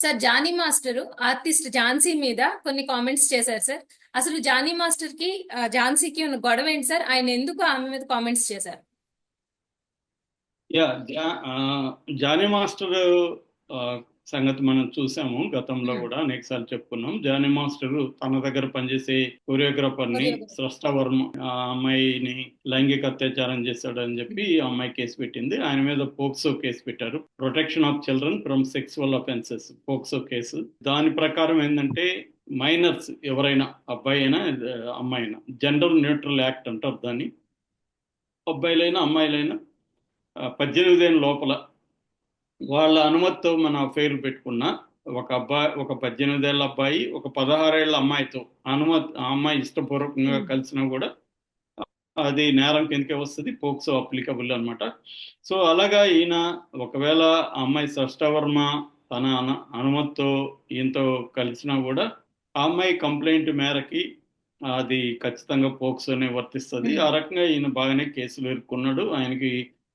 Sir Jani master artist Jhansi మీద కొన్ని comments చేశారు సార్. అసలు జానీ మాస్టర్ కి ఝాన్సీకి ఉన్న గొడవ ఏంటి సార్? ఆయన ఎందుకు ఆమె మీద కామెంట్స్ చేశారు? యా జానీ మాస్టర్ ఆ, సంగతి మనం చూసాము గతంలో కూడా అనేకసార్లు చెప్పుకున్నాం. జానీ మాస్టర్ తన దగ్గర పనిచేసే కొరియోగ్రాఫర్ ని స్రష్ట వర్మ ఆ అమ్మాయిని లైంగిక అత్యాచారం చేశాడని చెప్పి ఆ అమ్మాయి కేసు పెట్టింది. ఆయన మీద పోక్సో కేసు పెట్టారు, protection of children from sexual offences POCSO case. దాని ప్రకారం ఏంటంటే మైనర్స్ ఎవరైనా అబ్బాయి అయినా అమ్మాయి అయినా జెండర్ న్యూట్రల్ యాక్ట్ అంటారు దాన్ని. అబ్బాయిలైనా అమ్మాయిలైనా 18 ఏళ్ళ లోపల వాళ్ళ అనుమతితో మన అఫైర్ పెట్టుకున్న ఒక 18 ఏళ్ళ అబ్బాయి ఒక 16 ఏళ్ళ అమ్మాయితో ఆ అమ్మాయి ఇష్టపూర్వకంగా కలిసినా కూడా అది నేరం కిందకే వస్తుంది, పోక్సో అప్లికబుల్ అనమాట. సో అలాగా ఈయన ఒకవేళ ఆ అమ్మాయి సష్టవర్మ తన అనుమతితో ఈయనతో కలిసినా కూడా ఆ అమ్మాయి కంప్లైంట్ మేరకి అది ఖచ్చితంగా పోక్సోనే వర్తిస్తుంది. ఆ రకంగా ఈయన బాగానే కేసులు ఎదుర్కొన్నాడు. ఆయనకి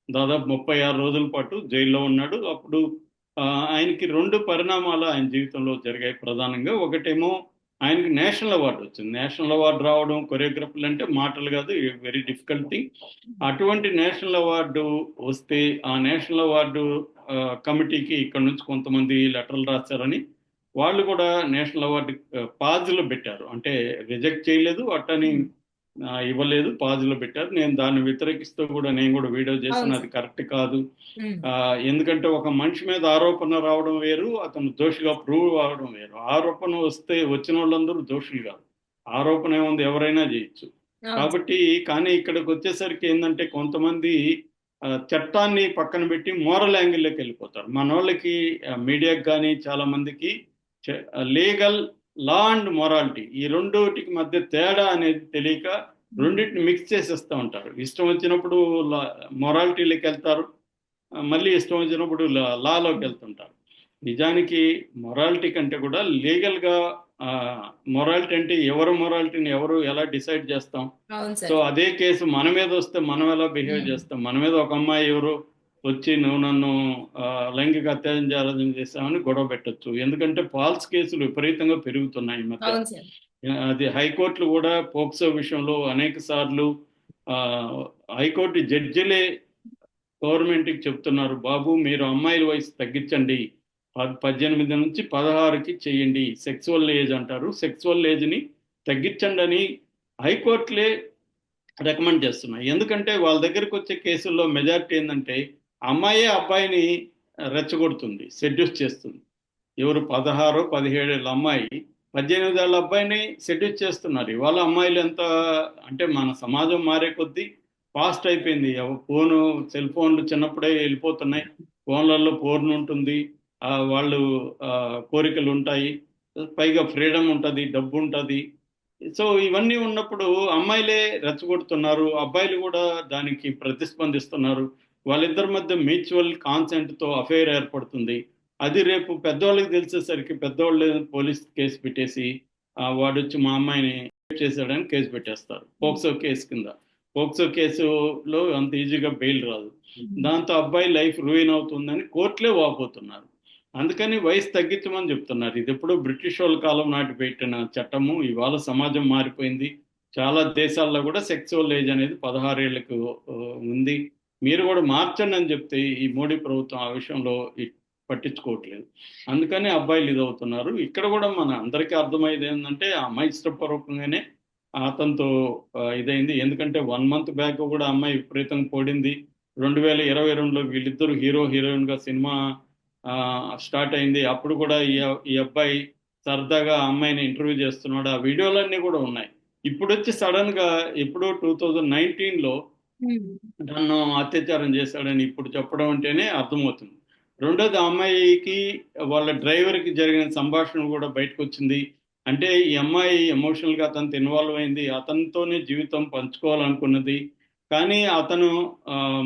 దాదాపు 36 రోజుల పాటు జైల్లో ఉన్నాడు. అప్పుడు ఆయనకి 2 పరిణామాలు ఆయన జీవితంలో జరిగాయి ప్రధానంగా. ఒకటేమో ఆయనకి నేషనల్ అవార్డు వచ్చింది. నేషనల్ అవార్డు రావడం కొరియోగ్రఫర్లు అంటే మాటలు కాదు, వెరీ డిఫికల్ట్ థింగ్. అటువంటి నేషనల్ అవార్డు వస్తే ఆ నేషనల్ అవార్డు కమిటీకి ఇక్కడ నుంచి కొంతమంది లెటర్లు రాశారని వాళ్ళు కూడా నేషనల్ అవార్డు పాజ్లో పెట్టారు. అంటే రిజెక్ట్ చేయలేదు, అట్టని ఇవ్వలేదు, పాజ్లో పెట్టారు. నేను దాన్ని వ్యతిరేకిస్తూ కూడా నేను కూడా వీడియో చేశాను. అది కరెక్ట్ కాదు. ఎందుకంటే ఒక మనిషి మీద ఆరోపణ రావడం వేరు, అతను దోషిగా ప్రూవ్ అవడం వేరు. ఆరోపణ వచ్చిన వాళ్ళందరూ దోషులు కాదు, ఆరోపణ ఏముంది, ఎవరైనా చేయొచ్చు. కాబట్టి కానీ ఇక్కడికి వచ్చేసరికి ఏంటంటే కొంతమంది చట్టాన్ని పక్కన పెట్టి మోరల్ యాంగిల్లోకి వెళ్ళిపోతారు. మన వాళ్ళకి మీడియాకి కానీ చాలా మందికి లీగల్ లా అండ్ మొరాలిటీ ఈ రెండోటికి మధ్య తేడా అనేది తెలియక రెండింటిని మిక్స్ చేసేస్తూ ఉంటారు. ఇష్టం వచ్చినప్పుడు మొరాలిటీలోకి వెళ్తారు, మళ్ళీ ఇష్టం వచ్చినప్పుడు లాలోకి వెళ్తుంటారు. నిజానికి మొరాలిటీ కంటే కూడా లీగల్గా మొరాలిటీ అంటే ఎవరు మొరాలిటీని ఎవరు ఎలా డిసైడ్ చేస్తాం. సో అదే కేసు మన మీద వస్తే మనం ఎలా బిహేవ్ చేస్తాం. మన మీద ఒక అమ్మాయి ఎవరు వచ్చి నువ్వు నన్ను లైంగిక అత్యాచారం చేస్తామని గొడవ పెట్టచ్చు. ఎందుకంటే ఫాల్స్ కేసులు విపరీతంగా పెరుగుతున్నాయి ఈ మధ్య. అది హైకోర్టులు కూడా పోక్సో విషయంలో అనేక సార్లు హైకోర్టు జడ్జిలే గవర్నమెంట్కి చెప్తున్నారు, బాబు మీరు అమ్మాయిల వయసు తగ్గించండి, 18 నుంచి 16కి చేయండి, సెక్సువల్ ఏజ్ అంటారు, సెక్సువల్ ఏజ్ని తగ్గించండి అని హైకోర్టులే రికమెండ్ చేస్తున్నాయి. ఎందుకంటే వాళ్ళ దగ్గరకు వచ్చే కేసుల్లో మెజారిటీ ఏంటంటే అమ్మాయే అబ్బాయిని రెచ్చగొడుతుంది, సెడ్యూస్ చేస్తుంది. ఎవరు 16, 17 ఏళ్ళ అమ్మాయి 18 ఏళ్ళ అబ్బాయిని సెడ్యూస్ చేస్తున్నారు. ఇవాళ అమ్మాయిలు ఎంత అంటే మన సమాజం మారే కొద్దీ ఫాస్ట్ అయిపోయింది. ఫోను సెల్ ఫోన్లు చిన్నప్పుడే వెళ్ళిపోతున్నాయి, ఫోన్లలో పోర్న్ ఉంటుంది, వాళ్ళు కోరికలు ఉంటాయి, పైగా ఫ్రీడమ్ ఉంటుంది, డబ్బు ఉంటుంది. సో ఇవన్నీ ఉన్నప్పుడు అమ్మాయిలే రెచ్చగొడుతున్నారు, అబ్బాయిలు కూడా దానికి ప్రతిస్పందిస్తున్నారు. వాళ్ళిద్దరి మధ్య మ్యూచువల్ కాన్సెంట్తో అఫైర్ ఏర్పడుతుంది. అది రేపు పెద్దవాళ్ళకి తెలిసేసరికి పెద్దవాళ్ళు పోలీస్ కేసు పెట్టేసి వాడు వచ్చి మా అమ్మాయిని చేశాడని కేసు పెట్టేస్తారు, పోక్సో కేసు కింద. పోక్సో కేసులో అంత ఈజీగా బెయిల్ రాదు. దాంతో అబ్బాయి లైఫ్ రూయిన్ అవుతుందని కోర్టులే వాపోతున్నారు. అందుకని వయసు తగ్గించమని చెప్తున్నారు. ఇది ఎప్పుడో బ్రిటిష్ వాళ్ళ కాలం నాటి పెట్టిన చట్టము. ఇవాళ సమాజం మారిపోయింది. చాలా దేశాల్లో కూడా సెక్సువల్ ఏజ్ అనేది 16 ఏళ్ళకు ఉంది. మీరు కూడా మార్చండి అని చెప్తే ఈ మోడీ ప్రభుత్వం ఆ విషయంలో పట్టించుకోవట్లేదు. అందుకని అబ్బాయిలు ఇదవుతున్నారు. ఇక్కడ కూడా మన అందరికీ అర్థమయ్యేది ఏంటంటే ఆ అమ్మాయి ఇష్టపూర్వకంగానే అతనితో ఇదైంది. ఎందుకంటే 1 month బ్యాక్ కూడా అమ్మాయి విపరీతంగా పోడింది. 2022లో వీళ్ళిద్దరూ హీరో హీరోయిన్ గా సినిమా స్టార్ట్ అయింది. అప్పుడు కూడా ఈ అబ్బాయి సరదాగా అమ్మాయిని ఇంటర్వ్యూ చేస్తున్నాడు. ఆ వీడియోలన్నీ కూడా ఉన్నాయి. ఇప్పుడు వచ్చి సడన్ గా ఎప్పుడో 2019లో నన్ను అత్యాచారం చేశాడని ఇప్పుడు చెప్పడం అంటేనే అర్థమవుతుంది. రెండోది, ఆ అమ్మాయికి వాళ్ళ డ్రైవర్కి జరిగిన సంభాషణ కూడా బయటకు వచ్చింది. అంటే ఈ అమ్మాయి ఎమోషనల్గా అతనితో ఇన్వాల్వ్ అయింది, అతనితోనే జీవితం పంచుకోవాలనుకున్నది. కానీ అతను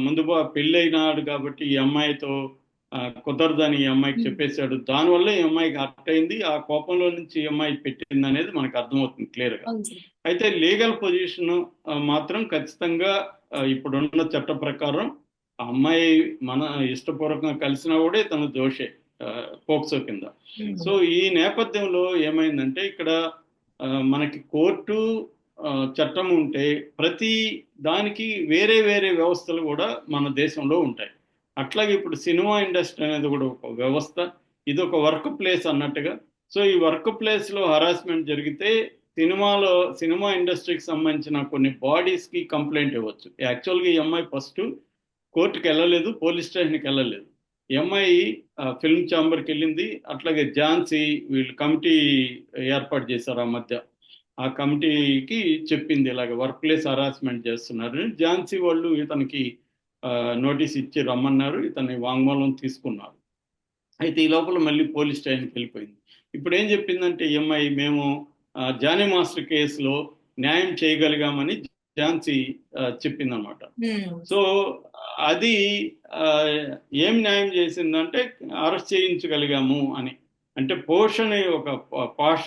ముందు పెళ్ళైనాడు కాబట్టి ఈ అమ్మాయితో కుదరదని ఈ అమ్మాయికి చెప్పేశాడు. దానివల్ల ఈ అమ్మాయికి హర్ట్ అయింది. ఆ కోపంలో నుంచి ఈ అమ్మాయి పెట్టింది అనేది మనకు అర్థమవుతుంది క్లియర్గా. అయితే లీగల్ పొజిషన్ మాత్రం ఖచ్చితంగా ఇప్పుడున్న చట్ట ప్రకారం ఆ అమ్మాయి మన ఇష్టపూర్వకంగా కలిసినా కూడా తను దోషే. పోక్సో కింద. సో ఈ నేపథ్యంలో ఏమైందంటే ఇక్కడ మనకి కోర్టు చట్టం ఉంటే ప్రతి దానికి వేరే వేరే వ్యవస్థలు కూడా మన దేశంలో ఉంటాయి. అట్లాగే ఇప్పుడు సినిమా ఇండస్ట్రీ అనేది కూడా ఒక వ్యవస్థ, ఇది ఒక వర్క్ ప్లేస్ అన్నట్టుగా. సో ఈ వర్క్ ప్లేస్లో హరాస్మెంట్ జరిగితే సినిమా ఇండస్ట్రీకి సంబంధించిన కొన్ని బాడీస్కి కంప్లైంట్ ఇవ్వచ్చు. యాక్చువల్గా ఈ అమ్మాయి ఫస్ట్ కోర్టుకి వెళ్ళలేదు, పోలీస్ స్టేషన్కి వెళ్ళలేదు. ఈ అమ్మాయి ఫిల్మ్ ఛాంబర్కి వెళ్ళింది. అట్లాగే ఝాన్సీ వీళ్ళు కమిటీ ఏర్పాటు చేశారు ఆ మధ్య. ఆ కమిటీకి చెప్పింది ఇలాగ వర్క్ ప్లేస్ హరాస్మెంట్ చేస్తున్నారు. ఝాన్సీ వాళ్ళు ఇతనికి నోటీస్ ఇచ్చి రమ్మన్నారు, ఇతని వాంగ్మూలం తీసుకున్నారు. అయితే ఈ లోపల మళ్ళీ పోలీస్ స్టేషన్కి వెళ్ళిపోయింది. ఇప్పుడు ఏం చెప్పిందంటే ఈ అమ్మాయి, మేము జానీ మాస్టర్ కేసులో న్యాయం చేయగలిగామని ఝాన్సీ చెప్పిందనమాట. సో అది ఏం న్యాయం చేసిందంటే అరెస్ట్ చేయించగలిగాము అని. అంటే పాష్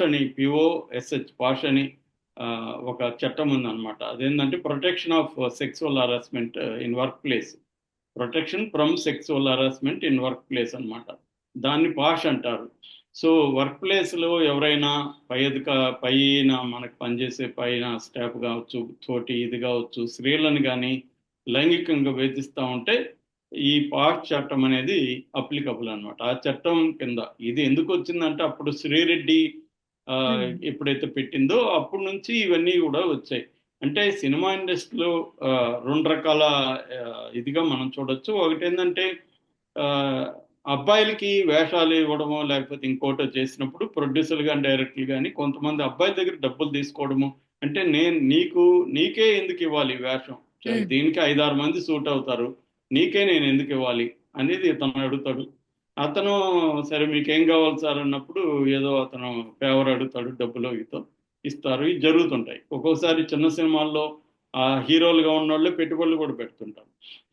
అని POSH పాష్ అని ఒక చట్టం ఉందన్నమాట. అదేంటంటే protection of sexual harassment in work place, protection from sexual harassment in work place అనమాట. దాన్ని పాష్ అంటారు. సో వర్క్ ప్లేస్లో ఎవరైనా పైన మనకు పనిచేసే పైన స్టాఫ్ కావచ్చు, తోటి ఇది కావచ్చు, స్త్రీలను కానీ లైంగికంగా వేధిస్తూ ఉంటే ఈ పాష్ చట్టం అనేది అప్లికబుల్ అనమాట. ఆ చట్టం కింద ఇది ఎందుకు వచ్చిందంటే అప్పుడు శ్రీరెడ్డి ఎప్పుడైతే పెట్టిందో అప్పటి నుంచి ఇవన్నీ కూడా వచ్చాయి. అంటే సినిమా ఇండస్ట్రీలో రెండు రకాల ఇదిగా మనం చూడొచ్చు. ఒకటి ఏంటంటే అబ్బాయిలకి వేషాలు ఇవ్వడమో లేకపోతే ఇంకోటో చేసినప్పుడు ప్రొడ్యూసర్లు కానీ డైరెక్టర్లు కానీ కొంతమంది అబ్బాయిల దగ్గర డబ్బులు తీసుకోవడము. అంటే నీకే ఎందుకు ఇవ్వాలి వేషం, దీనికి 5-6 మంది సూట్ అవుతారు, నీకే నేను ఎందుకు ఇవ్వాలి అనేది ఇతను అడుగుతాడు. అతను సరే మీకేం కావాలి సార్ అన్నప్పుడు ఏదో అతను ఫేవర్ అడుగుతాడు, డబ్బులో ఇస్తారు. ఇవి జరుగుతుంటాయి. ఒక్కోసారి చిన్న సినిమాల్లో ఆ హీరోలుగా ఉన్న వాళ్ళే పెట్టుబడులు కూడా పెడుతుంటారు.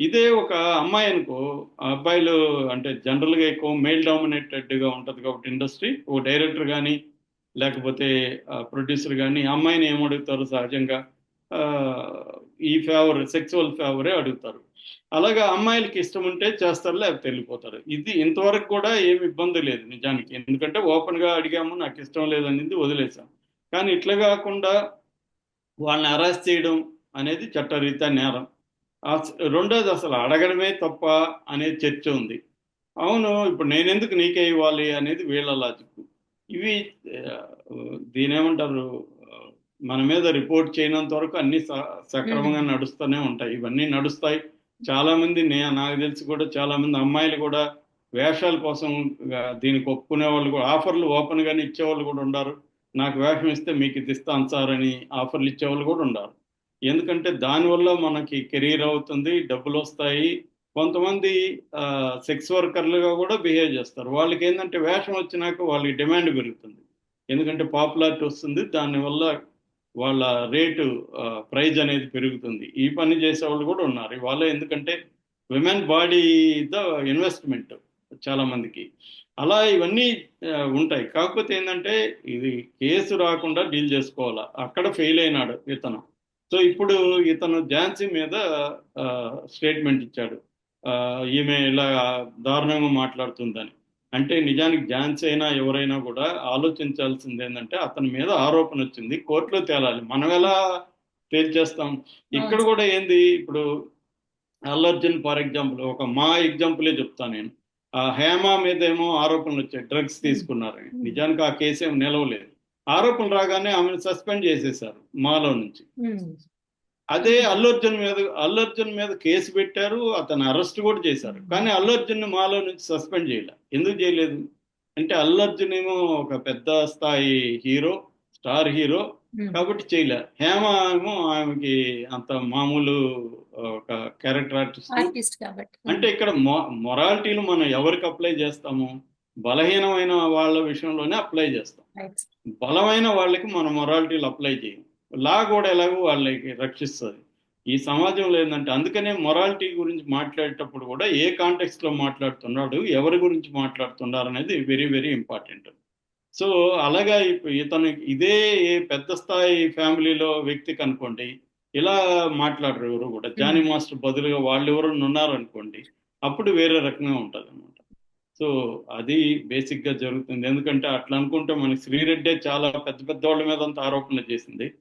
ఇదే ఒక అమ్మాయి అనుకో, ఆ అబ్బాయిలు అంటే జనరల్గా ఎక్కువ మెయిల్ డామినేటెడ్గా ఉంటుంది కాబట్టి ఇండస్ట్రీ, ఓ డైరెక్టర్ కానీ లేకపోతే ప్రొడ్యూసర్ కానీ అమ్మాయిని ఏమడుగుతారు సహజంగా, ఈ సెక్సువల్ ఫేవరే అడుగుతారు. అలాగా అమ్మాయిలకి ఇష్టం ఉంటే చేస్తారు, లేకపోతే వెళ్ళిపోతారు. ఇది ఇంతవరకు కూడా ఏమి ఇబ్బంది లేదు నిజానికి, ఎందుకంటే ఓపెన్గా అడిగాము, నాకు ఇష్టం లేదనేది వదిలేసాం. కానీ ఇట్లా కాకుండా వాళ్ళని అరెస్ట్ చేయడం అనేది చట్టరీత్యా నేరం. రెండోది అసలు అడగడమే తప్ప అనే చర్చ ఉంది. అవును, ఇప్పుడు నేనెందుకు నీకే ఇవ్వాలి అనేది వీళ్ళ లాజిక్. ఇవి దీనేమంటారు, మన మీద రిపోర్ట్ చేయనంత వరకు అన్ని సక్రమంగా నడుస్తూనే ఉంటాయి. ఇవన్నీ నడుస్తాయి. చాలా మంది నాకు తెలిసి కూడా చాలా మంది అమ్మాయిలు కూడా వేషాల కోసం దీనికి ఒప్పుకునే వాళ్ళు కూడా, ఆఫర్లు ఓపెన్ గానే ఇచ్చేవాళ్ళు కూడా ఉన్నారు. నాకు వేషం ఇస్తే మీకు ఇది ఇస్తాను సార్ అని ఆఫర్లు ఇచ్చేవాళ్ళు కూడా ఉన్నారు. ఎందుకంటే దానివల్ల మనకి కెరీర్ అవుతుంది, డబ్బులు వస్తాయి. కొంతమంది సెక్స్ వర్కర్లుగా కూడా బిహేవ్ చేస్తారు. వాళ్ళకి ఏంటంటే వేషం వచ్చినాక వాళ్ళకి డిమాండ్ పెరుగుతుంది, ఎందుకంటే పాపులారిటీ వస్తుంది, దానివల్ల వాళ్ళ రేటు ప్రైజ్ అనేది పెరుగుతుంది. ఈ పని చేసేవాళ్ళు కూడా ఉన్నారు ఇవాళ. ఎందుకంటే విమెన్ బాడీ ద ఇన్వెస్ట్మెంట్ చాలా మందికి. అలా ఇవన్నీ ఉంటాయి. కాకపోతే ఏంటంటే ఇది కేసు రాకుండా డీల్ చేసుకోవాలా, అక్కడ ఫెయిల్ అయినాడు ఇతను. సో ఇప్పుడు ఇతను ఝాన్సీ మీద స్టేట్మెంట్ ఇచ్చాడు, ఈమె ఇలా దారుణంగా మాట్లాడుతుందని. అంటే నిజానికి ఝాన్సీ అయినా ఎవరైనా కూడా ఆలోచించాల్సింది ఏంటంటే అతని మీద ఆరోపణ వచ్చింది, కోర్టులో తేలాలి. మనం ఎలా తేల్చేస్తాం? ఇక్కడ కూడా ఏంది, ఇప్పుడు అల్లు అర్జున్ ఫర్ ఎగ్జాంపుల్, మా ఎగ్జాంపులే చెప్తాను నేను. హేమ మీద ఏమో ఆరోపణలు వచ్చాయి, డ్రగ్స్ తీసుకున్నారని. నిజానికి ఆ కేసు ఏమి నిలవలేదు. ఆరోపణలు రాగానే ఆమెను సస్పెండ్ చేసేశారు మాలో నుంచి. అదే అల్లు అర్జున్ మీద కేసు పెట్టారు, అతను అరెస్ట్ కూడా చేశారు. కానీ అల్లు అర్జున్ మాలో నుంచి సస్పెండ్ చేయలే. ఎందుకు చేయలేదు అంటే అల్లు అర్జున్ ఏమో ఒక పెద్ద స్థాయి హీరో, స్టార్ హీరో కాబట్టి చేయలే. హేమ ఏమో ఆమెకి అంత మామూలు ఒక క్యారెక్టర్ ఆర్టిస్ట్ కాబట్టి. అంటే ఇక్కడ మొరాలిటీలు మనం ఎవరికి అప్లై చేస్తాము? బలహీనమైన వాళ్ళ విషయంలోనే అప్లై చేస్తాం. బలమైన వాళ్ళకి మనం మొరాలిటీలు అప్లై చేయం. లా కూడా ఎలాగో వాళ్ళకి రక్షిస్తుంది. ఈ సమాజంలో ఏంటంటే అందుకనే మొరాలిటీ గురించి మాట్లాడేటప్పుడు కూడా ఏ కాంటెక్స్ట్ లో మాట్లాడుతున్నాడు, ఎవరి గురించి మాట్లాడుతున్నారు అనేది వెరీ వెరీ ఇంపార్టెంట్. సో అలాగా ఇతను ఇదే పెద్ద స్థాయి ఫ్యామిలీలో వ్యక్తికి అనుకోండి ఇలా మాట్లాడరు ఎవరు కూడా. జానీ మాస్టర్ బదులుగా వాళ్ళు ఎవరు ఉన్నారు అనుకోండి, అప్పుడు వేరే రకంగా ఉంటుంది అనమాట. సో అది బేసిక్ గా జరుగుతుంది. ఎందుకంటే అట్లా అనుకుంటే మనకి శ్రీరెడ్డే చాలా పెద్ద పెద్ద వాళ్ళ మీద అంత ఆరోపణలు చేసింది.